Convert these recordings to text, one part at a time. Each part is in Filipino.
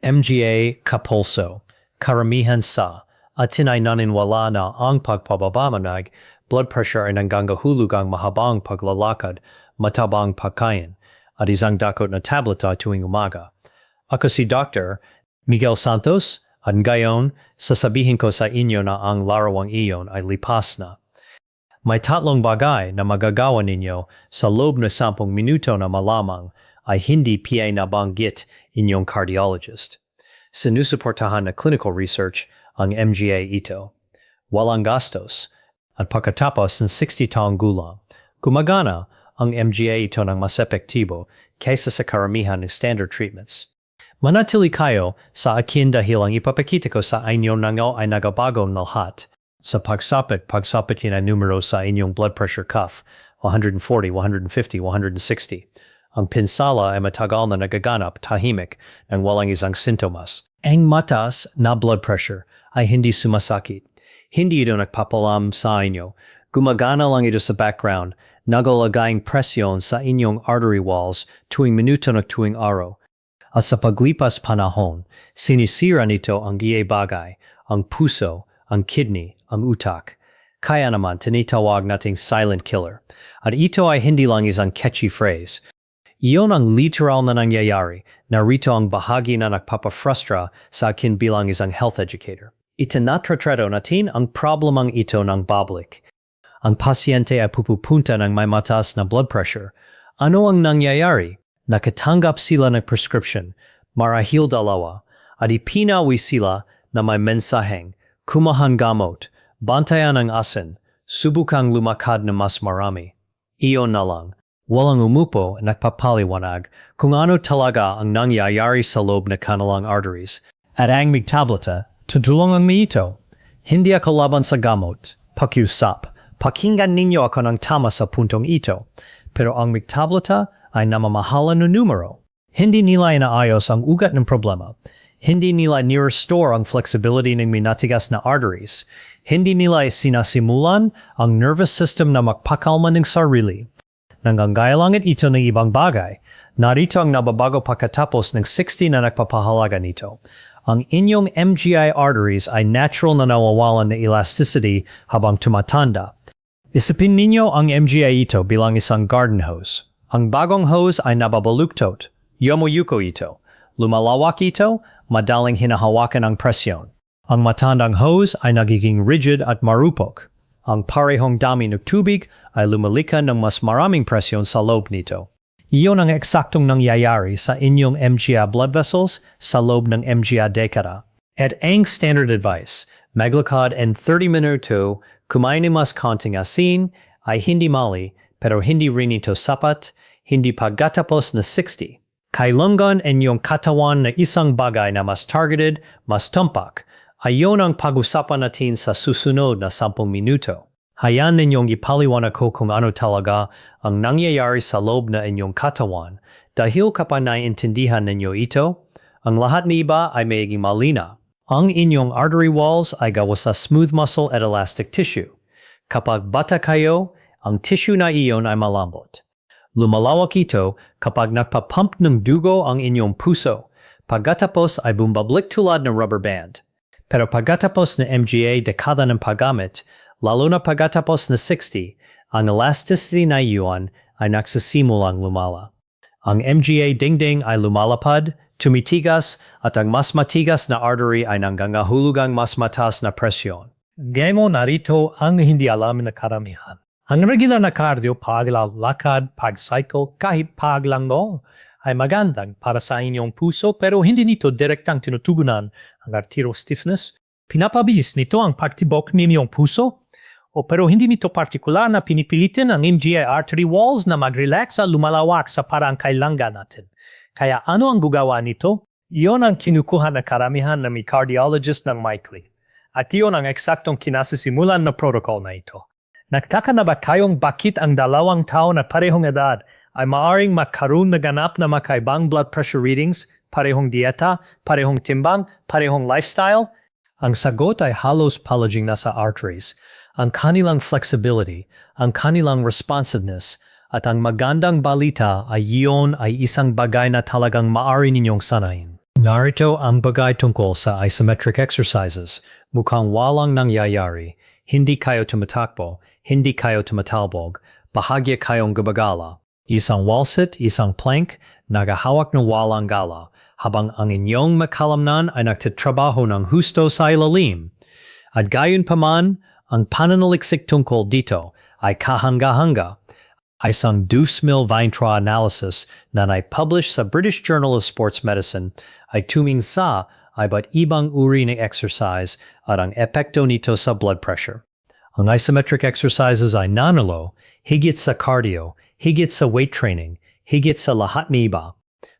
MGA kapulso, karamihan sa, atin ay naninwala na ang pagpapabamanag, blood pressure ay nangangahulugang mahabang paglalakad, matabang pagkain, at isang dakot na tableta tuwing umaga. Ako si Dr. Miguel Santos, at ngayon, sasabihin ko sa inyo na ang larawang iyon ay lipas na. May tatlong bagay na magagawa ninyo sa loob na 10 minuto na malamang ay hindi pa nabanggit inyong cardiologist. Sinusuportahan na clinical research ang MGA ito. Walang gastos at pagkatapos ng 60 taong gulang, gumagana ang MGA ito ng mas epektibo kaysa sa karamihan ng standard treatments. Manatili kayo sa akin dahil ang ipapakita ko sa inyo nangaw ay nagabago ng lahat. Sa pagsapitin ang numero sa inyong blood pressure cuff, 140, 150, 160. Ang pinsala ay matagal na nagaganap tahimik ng walang isang sintomas. Ang mataas na blood pressure ay hindi sumasakit. Hindi ito nagpapalam sa inyo. Gumagana lang ito sa background, nagalagayang presyon sa inyong artery walls tuwing minuto na tuwing araw. At sa paglipas panahon, sinisira nito ang bagay, ang puso, ang kidney, ang utak. Kaya naman tinitawag nating silent killer. At ito ay hindi lang isang catchy phrase. Iyon ang literal na nangyayari. Narito ang bahagi na nagpapafrustra sa akin bilang isang health educator. Itinatratreto natin ang problemang ito ng public. Ang pasyente ay pupupunta ng may mataas na blood pressure. Ano ang nangyayari? Nakatanggap sila ng prescription, marahil dalawa, at ipinawi sila na may mensaheng, kumahan gamot, bantayan ang asin, subukang lumakad na mas marami. Iyon na lang, walang umupo at nagpapaliwanag kung ano talaga ang nangyayari sa loob na kanilang arteries. At ang tableta, tutulong ang ito. Hindi ako laban sa gamot, pakiusap, pakinggan ninyo ako ng tama sa puntong ito. Pero ang tableta ay namamahala ng numero. Hindi nila inaayos ang ugat ng problema. Hindi nila ni-restore ang flexibility ng minatigas na arteries. Hindi nila sinasimulan ang nervous system na magpakalma ng sarili. Nangangailangan ito ng ibang bagay. Narito ang nababago pagkatapos ng 60 na nagpapahalaga nito. Ang inyong MGI arteries ay natural na nawawalan ng elasticity habang tumatanda. Isipin ninyo ang MGI ito bilang isang garden hose. Ang bagong hose ay nababaluktot. Yomoyuko ito. Lumalawak ito, madaling hinahawakan ang presyon. Ang matandang hose ay nagiging rigid at marupok. Ang parehong dami ng tubig ay lumilikan ng mas maraming presyon sa loob nito. Iyon ang eksaktong nangyayari sa inyong MGA blood vessels sa loob ng MGA dekada. At ang standard advice, maglakad in 30 minuto, kumain ng mas konting asin, ay hindi mali, pero hindi rin ito sapat, hindi pagkatapos na 60. Kailangan inyong katawan na isang bagay na mas targeted, mas tumpak. Ayon ang pag-usapan natin sa susunod na 10 minuto. Hayaan ninyong ipaliwanag ko kung ano talaga ang nangyayari sa loob na inyong katawan. Dahil kapag naiintindihan ninyo ito, ang lahat na iba ay magiging malina. Ang inyong artery walls ay gawa sa smooth muscle at elastic tissue. Kapag bata kayo, ang tissue na iyon ay malambot. Lumalawak ito kapag nagpapump ng dugo ang inyong puso. Pagkatapos ay bumabalik tulad ng rubber band. Pero pagkatapos na MGA dekada ng paggamit, lalo na pagkatapos na 60, ang elasticity na iyon ay nagsisimulang lumala. Ang MGA dingding ay lumalapad, tumitigas, at ang mas matigas na artery ay nangangahulugang mas mataas na presyon. Gaymo narito ang hindi alam na karamihan. Ang regular na cardio, paglalakad, pag-cycle, kahit paglango, ay magandang para sa inyong puso pero hindi nito direktang tinutugunan ang arterial stiffness. Pinapabilis nito ang pagtibok ng inyong puso, pero hindi nito partikular na pinipilitin ang MGA artery walls na mag-relax at lumalawak sa parang kailangan natin. Kaya ano ang gugawa nito? Iyon ang kinukuha na karamihan ng cardiologist ng maikli. At iyon ang eksaktong kinasisimulan na protocol na ito. Nagtaka na ba kayong bakit ang dalawang tao na parehong edad ay maaring magkaroon na ganap na makaibang blood pressure readings, parehong dieta, parehong timbang, parehong lifestyle? Ang sagot ay halos palaging nasa arteries, ang kanilang flexibility, ang kanilang responsiveness, at ang magandang balita ay iyon ay isang bagay na talagang maaari ninyong sanayin. Narito ang bagay tungkol sa isometric exercises. Mukhang walang nangyayari. Hindi kayo tumatakbo. Hindi kayo tumatalbog. Bahagya kayong gumagala. Isang wall sit, isang plank, nagahawak ng walang gala. Habang ang inyong makalamnan ay nagtatrabaho ng husto sa ilalim. At gayon pa man, ang pananaliksik tungkol dito ay kahanga-hanga. Isang 2,000 Weintraub analysis na nai-publish sa British Journal of Sports Medicine ay tumingin sa iba't ibang uri ng exercise at ang epekto nito sa blood pressure. Ang isometric exercises ay nanalo higit sa cardio, higit sa weight training, higit sa lahat ng iba.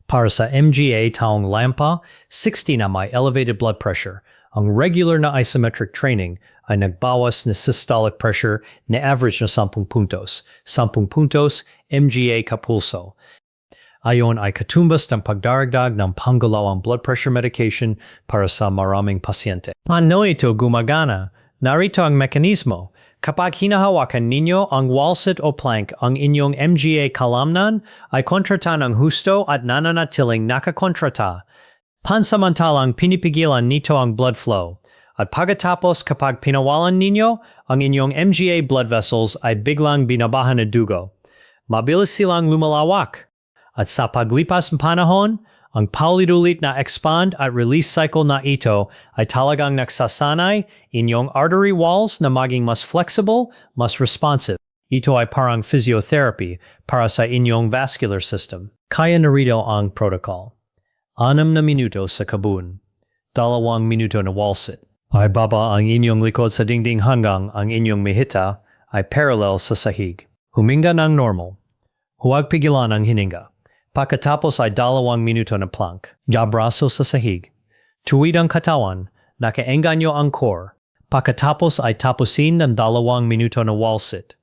Para sa MGA taong lampa, 60 na may elevated blood pressure. Ang regular na isometric training ay nagbawas na systolic pressure na average na 10 puntos. 10 puntos, MGA kapulso. Ayon ay katumbas ng pagdaragdag ng panggalawang blood pressure medication para sa maraming pasyente. Paano ito gumagana? Narito ang mekanismo. Kapag hinahawakan ninyo ang wall sit o plank, ang inyong MGA kalamnan ay kontrata ng husto at nananatiling nakakontrata. Pansamantalang pinipigilan nito ang blood flow. At pagkatapos kapag pinawalan ninyo, ang inyong MGA blood vessels ay biglang binabahan ng dugo. Mabilis silang lumalawak. At sa paglipas ng panahon, ang paulit-ulit na expand at release cycle na ito ay talagang nagsasanay inyong artery walls na maging mas flexible, mas responsive. Ito ay parang physiotherapy para sa inyong vascular system. Kaya narito ang protocol. 6 na minuto sa kabun. 2 minuto na wall sit. Ay baba ang inyong likod sa dingding hanggang ang inyong mihita ay parallel sa sahig. Huminga ng normal. Huwag pigilan ang hininga. Pagkatapos ay 2 minuto na plank. Jabraso sa sahig. Tuwid ang katawan, nakaengganyo ang core. Pagkatapos ay tapusin ng 2 minuto na wall sit.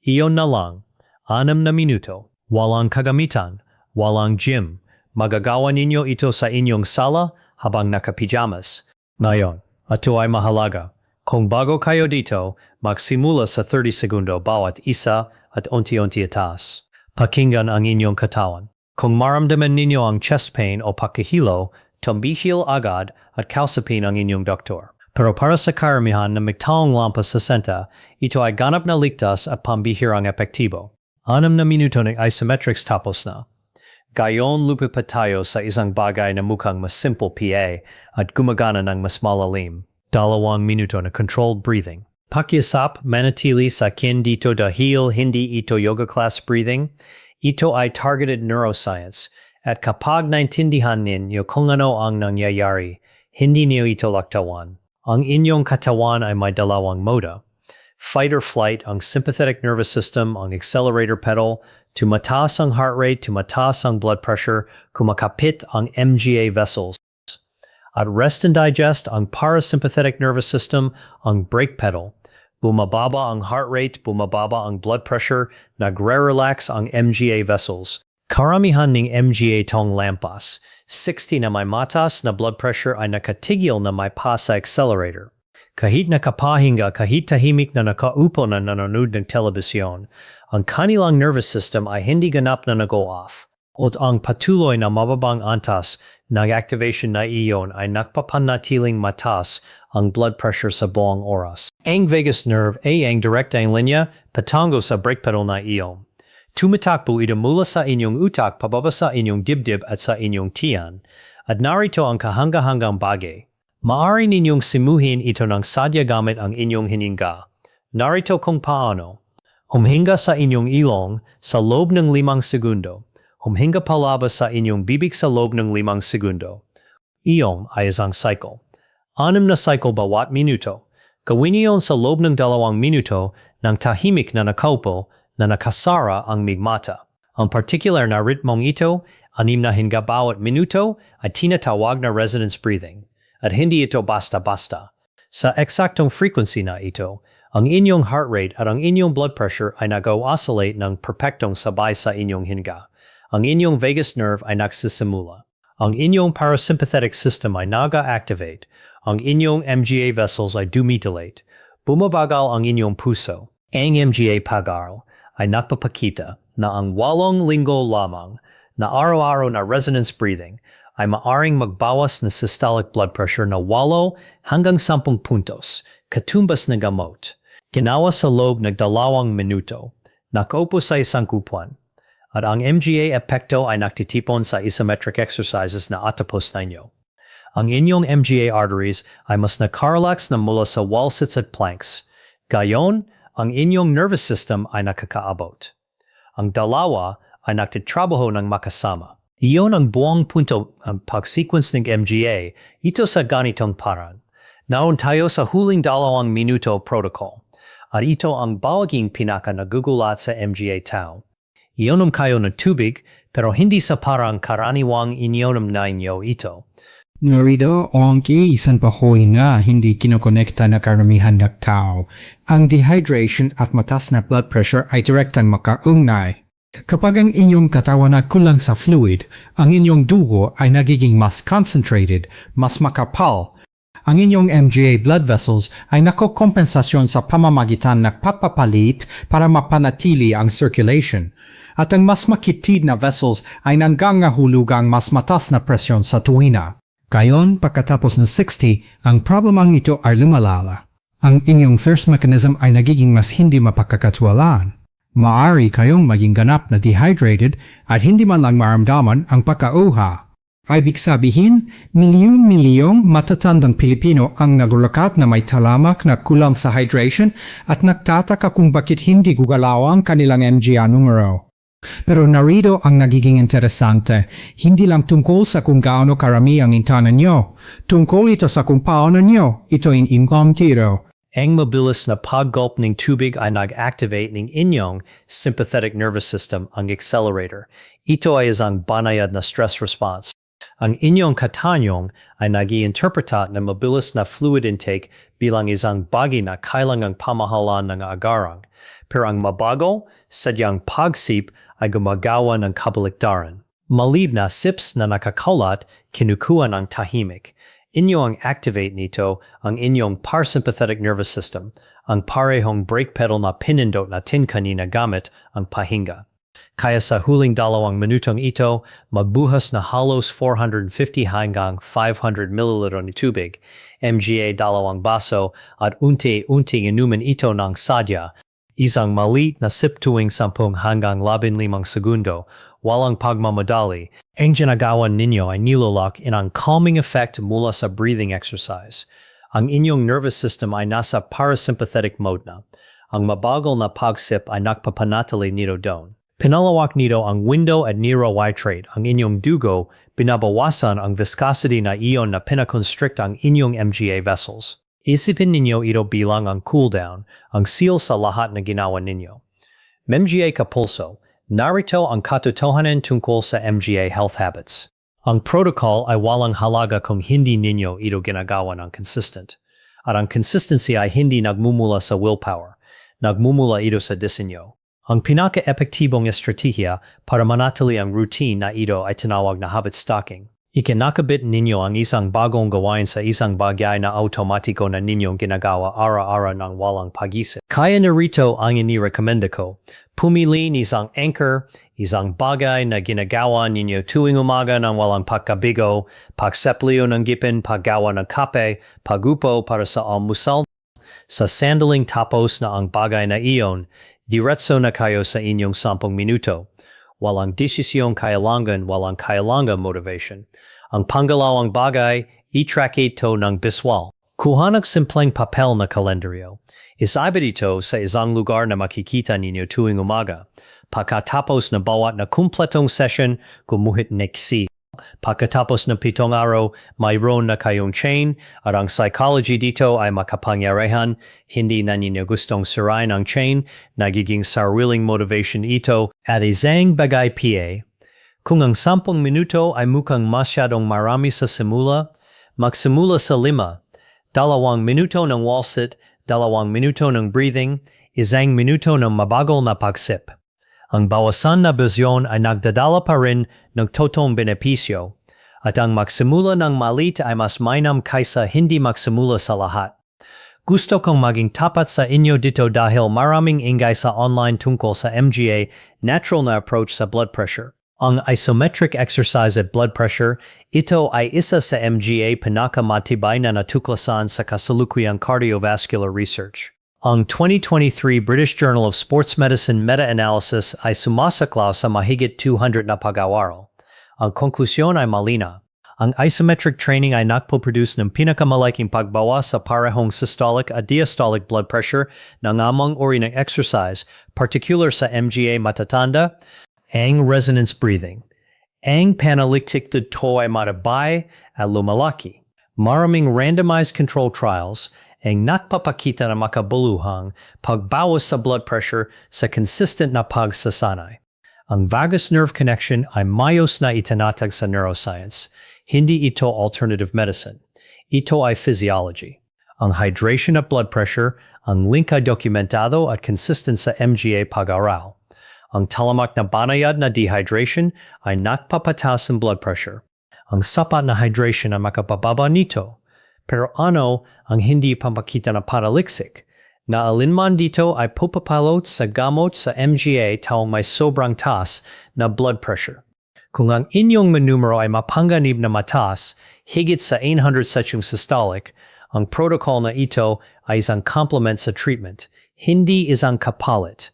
Iyon na lang, 6 na minuto. Walang kagamitan, walang gym. Magagawa ninyo ito sa inyong sala habang nakapijamas. Ngayon, ito ay mahalaga. Kung bago kayo dito, magsimula sa 30 segundo bawat isa at unti-unti itaas. Pakinggan ang inyong katawan. Kung maramdaman ninyo ang chest pain o pakihilo, tumbihil agad at kausapin ang inyong doktor. Pero para sa karamihan na may taong lampas 60, ito ay ganap na ligtas at pambihirang epektibo. 6 na minuto ng isometrics tapos na. Gayon lupipat tayo sa isang bagay na mukhang mas simple PA at gumagana ng mas malalim. 2 minuto na controlled breathing. Pakiusap, manatili sa kin dito dahil hindi ito yoga class breathing. Ito ay targeted neuroscience at kapag naintindihan ninyo kung ano ang nangyayari, hindi niyo ito laktawan. Ang inyong katawan ay may 2 moda. Fight or flight, ang sympathetic nervous system, ang accelerator pedal, tumataas ang heart rate, tumataas ang blood pressure, kumakapit ang MGA vessels. At rest and digest, ang parasympathetic nervous system, ang brake pedal. Bumababa ang heart rate, bumababa ang blood pressure, nagre-relax ang MGA vessels. Karamihan ng MGA tong lampas. 60 na may matas na blood pressure ay nakatigil na may pa sa accelerator. Kahit nakapahinga, kahit tahimik na nakaupo na nanonood ng telebisyon, ang kanilang nervous system ay hindi ganap na nag-go off. At ang patuloy na mababang antas ng activation na iyon ay nagpapanatiling matas ang blood pressure sa buong oras. Ang vagus nerve ay ang direktang linya patungo sa brake pedal na iyon. Tumatakbo ito mula sa inyong utak pababa sa inyong dibdib at sa inyong tiyan. At narito ang kahanga-hangang bagay. Maaari ninyong simuhin ito ng sadya gamit ang inyong hininga. Narito kung paano. Huminga sa inyong ilong sa loob ng 5 segundo. Huminga palabas sa inyong bibig sa loob ng 5 segundo. Iyon ay isang cycle. 6 na cycle bawat minuto. Gawin niyon sa loob ng 2 minuto ng tahimik na nakaupo na nakasara ang migmata. Ang particular na ritmong ito, 6 na hinga bawat minuto at tinatawag na resonance breathing. At hindi ito basta-basta. Sa eksaktong frequency na ito, ang inyong heart rate at ang inyong blood pressure ay nag-oscillate ng perpektong sabay sa inyong hinga. Ang inyong vagus nerve ay nagsisimula. Ang inyong parasympathetic system ay nag-a-activate. Ang inyong MGA vessels ay dumidilate. Bumabagal ang inyong puso. Ang MGA pag-aral ay nagpapakita na ang 8 linggo lamang na araw-araw na resonance breathing ay maaring magbawas na systolic blood pressure na 8 hanggang 10 puntos, katumbas na gamot. Ginawa sa loob ng 2 minuto. Nakaupo sa isang upuan. At ang MGA epekto ay naktitipon sa isometric exercises na atapos ninyo. Ang inyong MGA arteries ay mas nakarelax na mula sa wall sits at planks. Gayon, ang inyong nervous system ay nakakaabot. Ang dalawa ay nagtitrabaho ng makasama. Iyon ang buong punto ang pag-sequence ng MGA, ito sa ganitong paraan. Naroon tayo sa huling 2 minuto protocol. At ito ang bawaging pinaka nagugulat sa MGA tao. Iyonom kayo ng tubig, pero hindi sa parang karaniwang iniyonom na inyo ito. Narito ang isang pahoy nga hindi kinokonekta na karamihan ng tao. Ang dehydration at mataas na blood pressure ay direktang makaugnay. Kapag ang inyong katawan ay kulang sa fluid, ang inyong dugo ay nagiging mas concentrated, mas makapal. Ang inyong MGA blood vessels ay nakokompensasyon sa pamamagitan ng pagpapalit para mapanatili ang circulation. At ang mas makitid na vessels ay nangangahulugang mas mataas na presyon sa tuwina. Gayon, pagkatapos ng 60, ang problemang ito ay lumalala. Ang inyong thirst mechanism ay nagiging mas hindi mapagkakatiwalaan. Maaari kayong maging ganap na dehydrated at hindi man lang maramdaman ang pagkauha. Ibig sabihin, milyon-milyong matatandang Pilipino ang nagulakat na may talamak na kulang sa hydration at nagtataka kung bakit hindi gugalaw ang kanilang MGA numero. Pero narito ang nagiging interesante, hindi lang tungkol sa kung gaano karami ang intanan nyo, tungkol ito sa kung paano nyo ito in-impomtiro. Ang mabilis na paggulp ng tubig ay nag-activate ng inyong sympathetic nervous system, ang accelerator. Ito ay isang banayad na stress response. Ang inyong katanyong ay nag-i-interpreta ng mabilis na fluid intake bilang isang bagay na kailangang pamahalaan ng agarang. Pero ang mabagal, sadyang pagsip ay gumagawa ng kabaliktaran. Malib na sips na nakakaulat, kinukuha ng tahimik. Inyo ang activate nito ang inyong parasympathetic nervous system, ang parehong brake pedal na pinindot natin kanina gamit ang pahinga. Kaya sa huling 2 minutong ito, magbuhas na halos 450 hanggang 500 ml ni tubig, MGA 2 baso at unti-unting inumin ito ng sadya, isang maliit na sip tuwing 10 hanggang 15 segundo, walang pagmamadali. Ang ginagawa ninyo ay nilo-lock in ang calming effect mula sa breathing exercise. Ang inyong nervous system ay nasa parasympathetic mode na. Ang mabagal na pagsip ay nagpapanatili nito doon. Pinalawak nito ang window at neurohydrate ang inyong dugo, binabawasan ang viscosity na iyon na pinaconstrict ang inyong MGA vessels. Isipin ninyo ito bilang ang cooldown, ang seal sa lahat na ginawa ninyo. MGA Kapulso, narito ang katotohanan tungkol sa MGA health habits. Ang protocol ay walang halaga kung hindi ninyo ito ginagawa ng consistent. At ang consistency ay hindi nagmumula sa willpower, nagmumula ito sa disenyo. Ang pinaka-epektibong estratehiya para manatili ang routine na ito ay tinawag na habit stacking. Ikinakabit ninyo ang isang bagong gawain sa isang bagay na automatiko na ninyong ginagawa araw-araw ng walang pag-isip. Kaya narito ang inirekomenda ko. Pumili ng isang anchor, isang bagay na ginagawa ninyo tuwing umaga ng walang pagkabigo, pagseplio ng gipin, paggawa ng kape, pagupo para sa almusal. Sa sandaling tapos na ang bagay na iyon, diretso na kayo sa inyong 10 minuto. Walang desisyon kailangan, walang kailangan motivation. Ang pangalawang bagay, i-track ito ng biswal. Kuha ng simpleng papel na kalendaryo. Isabit ito sa isang lugar na makikita ninyo tuwing umaga. Pagkatapos na bawat na kumpletong session, gumuhit neksi. Pagkatapos ng 7 araw, mayroon na kayong chain at ang psychology dito ay makapangyarihan. Hindi na ninyo gustong sirain ang chain, nagiging sariling motivation ito at isang bagay PA. Kung ang 10 minuto ay mukhang masyadong marami sa simula, magsimula sa 5. 2 minuto ng wall sit, 2 minuto ng breathing, 1 minuto ng mabagal na pagsip. Ang bawasan na besyon ay nagdadala pa rin ng totoong benepisyo at ang magsimula ng malit ay mas mainam kaysa hindi magsimula sa lahat. Gusto kong maging tapat sa inyo dito dahil maraming ingay sa online tungkol sa MGA, natural na approach sa blood pressure. Ang isometric exercise at blood pressure, ito ay isa sa MGA pinakamatibay na natuklasan sa kasalukuyang cardiovascular research. Ang 2023 British Journal of Sports Medicine meta-analysis ay sumasaklaw sa mahigit 200 na pag-aaral. Ang konklusyon ay malinaw. Ang isometric training ay nakpo-produce ng pinakamalaking pagbawa sa parehong systolic at diastolic blood pressure ng amang uri ng exercise, particular sa MGA matatanda, ang resonance breathing. Ang panalitik dito ay matabay at lumalaki. Maraming randomized control trials ang nakpapakita na makabuluhang pagbawas sa blood pressure sa consistent na pagsasanay. Ang vagus nerve connection ay mayos na itinatag sa neuroscience. Hindi ito alternative medicine. Ito ay physiology. Ang hydration at blood pressure, ang link ay dokumentado at consistent sa MGA pag-aaral. Ang talamak na banayad na dehydration ay nakpapataas ng blood pressure. Ang sapat na hydration ay makapababa nito. Pero ano ang hindi pampakita na panaliksik? Na alinman dito ay pupapalot sa gamot sa MGA taong may sobrang taas na blood pressure. Kung ang inyong manumero ay mapanganib na mataas, higit sa 800 sa systolic, ang protocol na ito ay isang complement sa treatment, hindi isang kapalit.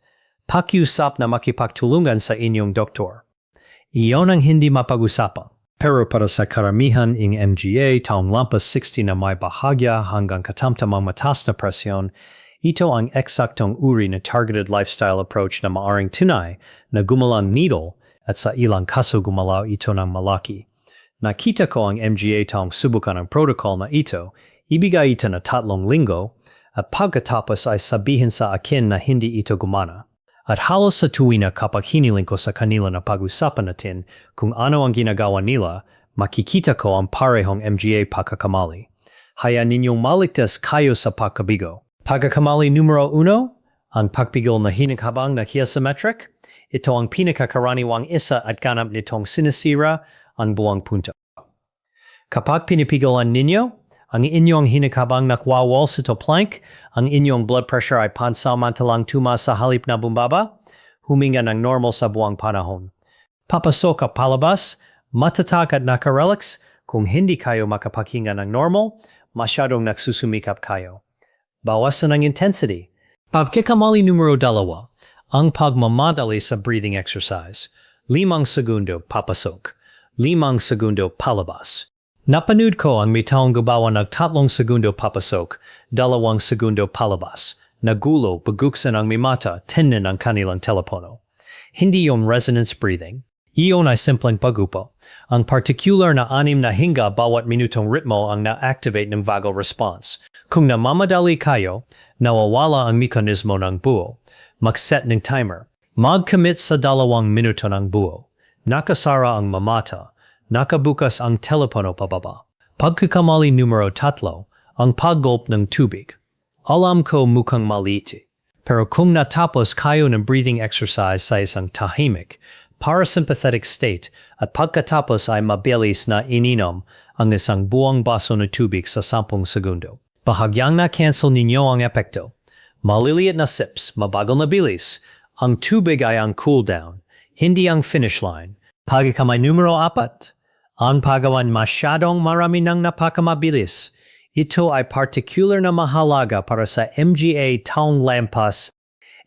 Pakiusap na makipagtulungan sa inyong doktor. Iyon ang hindi mapag-usapan. Pero para sa karamihan ng MGA taong lampas 60 na may bahagya hanggang katamtamang mataas na presyon, ito ang eksaktong uri na targeted lifestyle approach na maaring tunay na gumalang needle at sa ilang kaso gumalaw ito ng malaki. Nakita ko ang MGA taong subukan ang protocol na ito, ibigay ito na 3 linggo at pagkatapos ay sabihin sa akin na hindi ito gumana. At halos sa tuwina kapag hiniling ko sa kanila na pag-usapan natin kung ano ang ginagawa nila, makikita ko ang parehong MGA pagkakamali. Hayaan ninyong maligtas kayo sa pagkabigo. Pagkakamali numero 1, ang pagpigil na hinaghabang na isometric. Ito ang pinakakaraniwang isa at ganap nitong sinisira ang buwang punto. Kapag pinipigilan ninyo, ang inyong hinaghabang nakwawal sa plank, ang inyong blood pressure ay pansamantalang tumaas sa halip na bumbaba, huminga ng normal sa buwang panahon. Papasok at palabas, matatag at nakarelax, kung hindi kayo makapaghinga ng normal, masyadong nagsusumikap kayo. Bawasan ang intensity. Pagkakamali numero 2, ang pagmamadali sa breathing exercise. 5 segundo papasok, 5 segundo palabas. Napanood ko ang may taong gumawa ng 3 segundo papasok, 2 segundo palabas. Nagulo, baguksan ang may mata, tinin ang kanilang telepono. Hindi yon resonance breathing. Iyon ay simpleng pagupo. Ang particular na 6 na hinga bawat minutong ritmo ang na-activate ng vagal response. Kung namamadali kayo, nawawala ang mekanismo ng buo. Mag-set ng timer. Mag-commit sa 2 minuto ng buo. Nakasara ang mamata. Nakabukas ang telepono pababa. Pagkakamali numero 3, ang paggulp ng tubig. Alam ko mukhang maliit. Pero kung natapos kayo ng breathing exercise sa isang tahimik, parasympathetic state at pagkatapos ay mabilis na ininom ang isang buong baso ng tubig sa 10 segundo. Bahagyang na-cancel ninyo ang epekto. Maliliit na sips, mabagal na bilis. Ang tubig ay ang cool down, hindi ang finish line. Pagkakamay numero 4, ang paggawan masyadong marami ng napakamabilis. Ito ay particular na mahalaga para sa MGA taong lampas.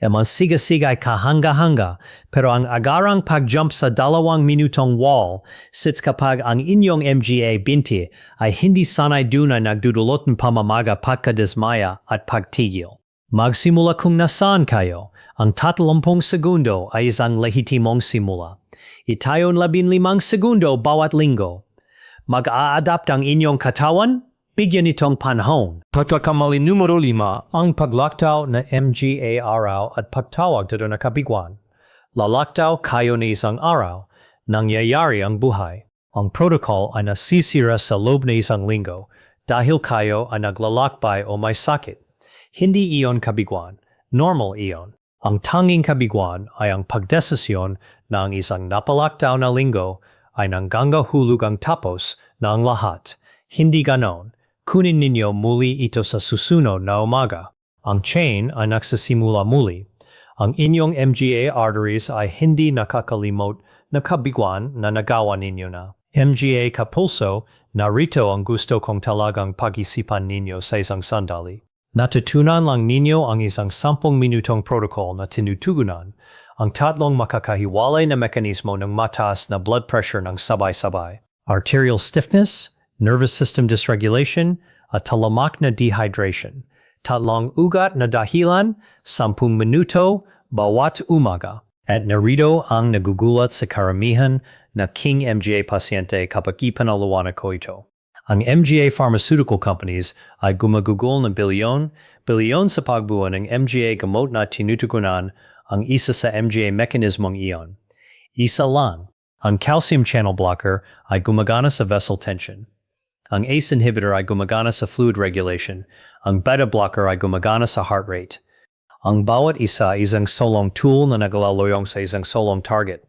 Siga-siga ay kahanga-hanga, pero ang agarang pag-jump sa 2 minutong wall sits kapag ang inyong MGA binti ay hindi sanay dun ay nagdudulot ng pamamaga pagkadismaya at pagtigil. Magsimula kung nasaan kayo. Ang 30 segundo ay isang lehitimong simula. Itayon 15 segundo bawat linggo. Mag-a-adapt ang inyong katawan? Bigyan itong panahon. Pagkakamali numero 5, ang paglaktaw na MGA araw at pagtawag dito na kabiguan. Lalaktaw kayo na isang araw, nangyayari ang buhay. Ang protocol ay nasisira sa loob na isang linggo dahil kayo ay naglalakbay o may sakit. Hindi iyon kabiguan, normal iyon. Ang tanging kabiguan ay ang pagdesisyon na ang isang napalaktaw na linggo ay nangangahulugang tapos na ang lahat. Hindi ganon. Kunin ninyo muli ito sa susunod na umaga. Ang chain ay nagsisimula muli. Ang inyong MGA arteries ay hindi nakakalimot nakabigwan na nagawa ninyo na. MGA Kapulso, narito ang gusto kong talagang pag-isipan ninyo sa isang sandali. Natutunan lang ninyo ang isang 10 minutong protocol na tinutugunan ang tatlong makakahiwalay na mekanismo ng mataas na blood pressure ng sabay-sabay. Arterial stiffness, nervous system dysregulation, at talamak na dehydration. Tatlong ugat na dahilan, 10 minuto, bawat umaga. At narito ang nagugulat sa karamihan na King MGA pasyente kapag ipinaliwanag ko ito. Ang MGA pharmaceutical companies ay gumagugol ng bilyon sa pagbuo ng MGA gamot na tinutugunan ang isa sa MGA mekanismong iyon. Isa lang, ang calcium channel blocker ay gumagana sa vessel tension. Ang ACE inhibitor ay gumagana sa fluid regulation. Ang beta blocker ay gumagana sa heart rate. Ang bawat isa ay isang solong tool na naglaloyong sa isang solong target.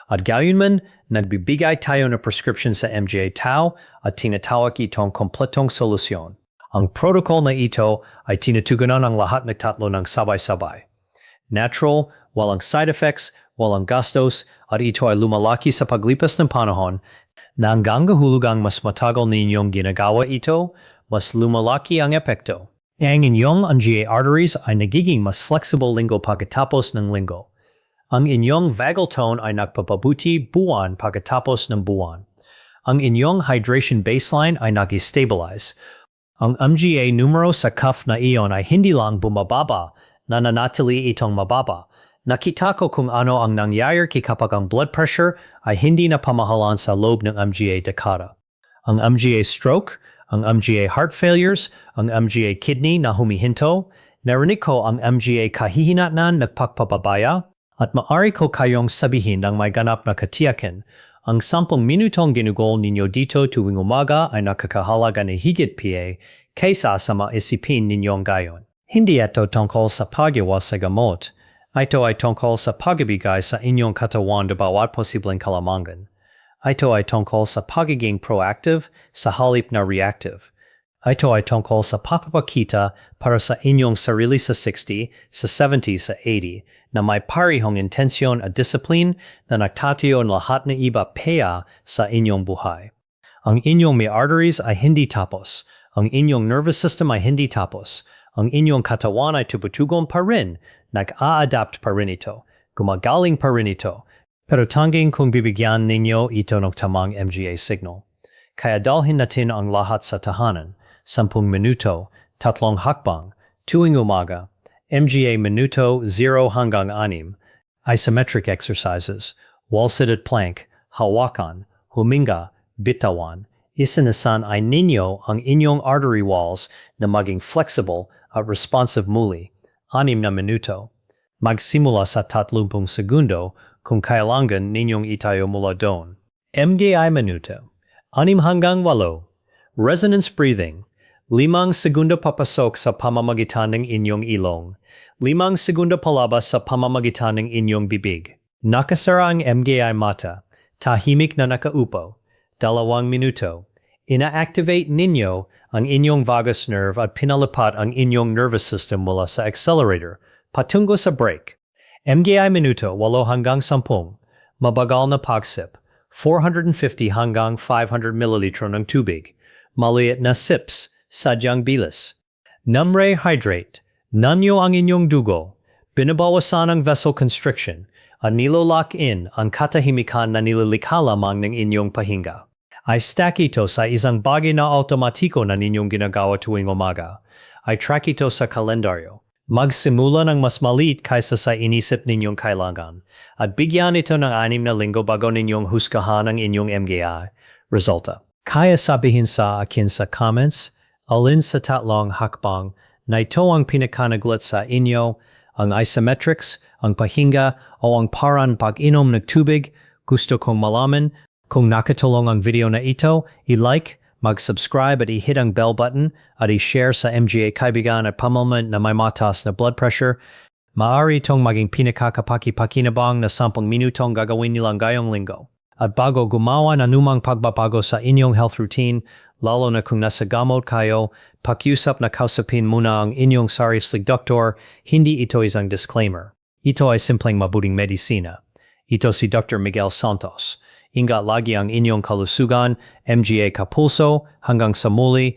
At gayunman, nagbibigay tayo ng prescription sa MGA tau at tinatawag itong kompletong solusyon. Ang protocol na ito ay tinutugunan ang lahat ng tatlo ng sabay-sabay. Natural, walang side effects, walang gastos, at ito ay lumalaki sa paglipas ng panahon. Nangangahulugang mas matagal ninyong ginagawa ito, mas lumalaki ang epekto. Ang inyong MGA arteries ay nagiging mas flexible linggo pagkatapos ng linggo. Ang inyong vagal tone ay nagpapabuti buwan pagkatapos ng buwan. Ang inyong hydration baseline ay nag-stabilize. Ang MGA numero sa cuff na iyon ay hindi lang bumababa, nananatili itong mababa. Nakita ko kung ano ang nangyayari kapag ang blood pressure ay hindi na pamahalan sa loob ng MGA dekada. Ang MGA stroke, ang MGA heart failures, ang MGA kidney na humihinto, narinig ko ang MGA kahihinatnan ng pagpapababa, at maaari ko kayong sabihin ng may ganap na katiyakin, ang 10 minutong ginugol ninyo dito tuwing umaga ay nakakahalaga na higit pa kaysa sa maisipin ninyong gayon. Hindi ito tungkol sa paggawa sa gamot. Ito ay tungkol sa pagbibigay sa inyong katawan ng bawat posibleng kalamangan. Ito ay tungkol sa pagiging proactive sa halip na reactive. Ito ay tungkol sa papapakita para sa inyong sarili sa 60, sa 70, sa 80, na may parihong intensyon at discipline na nagtatayo ng lahat na iba paya sa inyong buhay. Ang inyong may arteries ay hindi tapos. Ang inyong nervous system ay hindi tapos. Ang inyong katawan ay tubutugon pa rin. Nag-a-adapt pa rin ito. Gumagaling pa rin ito. Pero tanging kung bibigyan ninyo ito ng tamang MGA signal. Kaya dalhin natin ang lahat sa tahanan. 10 minuto, 3 hakbang, tuwing umaga, MGA minuto 0 hanggang 6, isometric exercises, wall-seated plank, hawakan, huminga, bitawan. Isinasan ay ninyo ang inyong artery walls na maging flexible at responsive muli. 6 na minuto. Magsimula sa 30 segundo kung kailangan ninyong itayo mula doon. MGI minuto. 6 hanggang 8. Resonance breathing. 5 segundo papasok sa pamamagitan ng inyong ilong. 5 segundo palabas sa pamamagitan ng inyong bibig. Nakasara ang MGI mata. Tahimik na nakaupo. 2 minuto. Ina-activate ninyo ang inyong vagus nerve at pinalipat ang inyong nervous system mula sa accelerator patungo sa brake. MGI minuto 8 hanggang 10. Mabagal na pagsip. 450 hanggang 500 ml ng tubig. Maliit na sips, sadyang bilis. Numre hydrate. Nanyo ang inyong dugo. Binabawasan ang vessel constriction at nilo-lock in ang katahimikan na nililikha lamang ng inyong pahinga. Ay stack ito sa isang bagay na automatiko na ninyong ginagawa tuwing umaga. Ay track ito sa kalendaryo. Magsimula ng mas maliit kaysa sa inisip ninyong kailangan at bigyan ito ng 6 na linggo bago ninyong husgahan ang inyong MGI. Resulta. Kaya sabihin sa akin sa comments, alin sa tatlong hakbang na ito ang pinakanaglat sa inyo, ang isometrics, ang pahinga o ang parang pag-inom ng tubig. Gusto kong malaman. Kung nakatulong ang video na ito, i-like, mag-subscribe at i-hit ang bell button at i-share sa MGA kaibigan at pamilya na may mataas na blood pressure. Maaari itong maging pinakakapakipakinabang na 10 minutong gagawin nilang gayong linggo. At bago gumawa ng anumang pagbabago sa inyong health routine, lalo na kung nasa gamot kayo, pakiusap na kausapin muna ang inyong sariling doktor. Hindi ito isang disclaimer. Ito ay simpleng mabuting medisina. Ito si Dr. Miguel Santos. Ingat lagi ang inyong kalusugan, MGA Kapulso, hanggang sa muli,